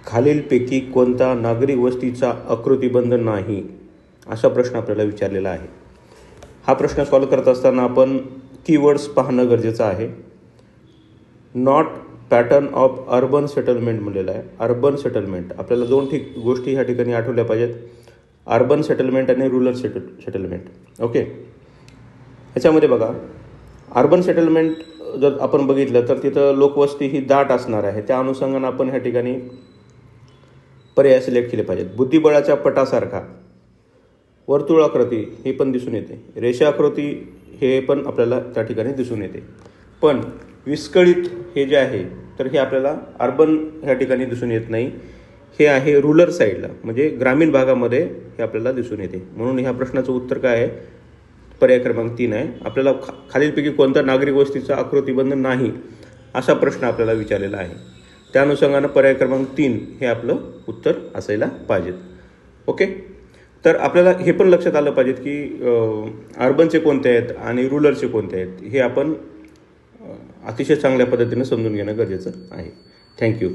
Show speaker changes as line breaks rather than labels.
खालीलपैकी कोणता नागरिक वस्तीचा आकृतिबंध नाही, असा प्रश्न आपल्याला विचारलेला आहे. हा प्रश्न सॉल्व करत असताना आपण कीवर्ड्स पाहणं गरजेचं आहे. Not pattern of urban settlement म्हणलेलं आहे. अर्बन सेटलमेंट आपल्याला दोन गोष्टी ह्या ठिकाणी आठवल्या पाहिजेत, अर्बन सेटलमेंट आणि रुरल सेटलमेंट. ओके, ह्याच्यामध्ये बघा, अर्बन सेटलमेंट जर आपण बघितलं तर तिथं लोकवस्ती ही दाट असणार आहे. त्या अनुषंगानं आपण ह्या ठिकाणी पर्याय सिलेक्ट केले पाहिजेत. बुद्धिबळाच्या पटासारखा, वर्तुळाकृती हे पण दिसून येते, रेषाकृती हे पण आपल्याला त्या ठिकाणी दिसून येते. पण विस्कळीत हे जे आहे तर हे आपल्याला अर्बन ह्या ठिकाणी दिसून येत नाही. हे आहे रुरल साईडला, म्हणजे ग्रामीण भागामध्ये हे आपल्याला दिसून येते. म्हणून ह्या प्रश्नाचं उत्तर काय आहे? पर्याय क्रमांक 3 आहे. आपल्याला खालीलपैकी कोणत्या नागरिक वस्तीचा आकृतिबंध नाही, असा प्रश्न आपल्याला विचारलेला आहे. त्या अनुषंगानं पर्याय क्रमांक 3 हे आपलं उत्तर असायला पाहिजेत. ओके, तर आपल्याला हे पण लक्षात आलं पाहिजेत की अर्बनचे कोणते आहेत आणि रुरलचे कोणते आहेत, हे आपण अतिशय चांगल्या पद्धतीने समजून घेणं गरजेचं आहे. थँक्यू.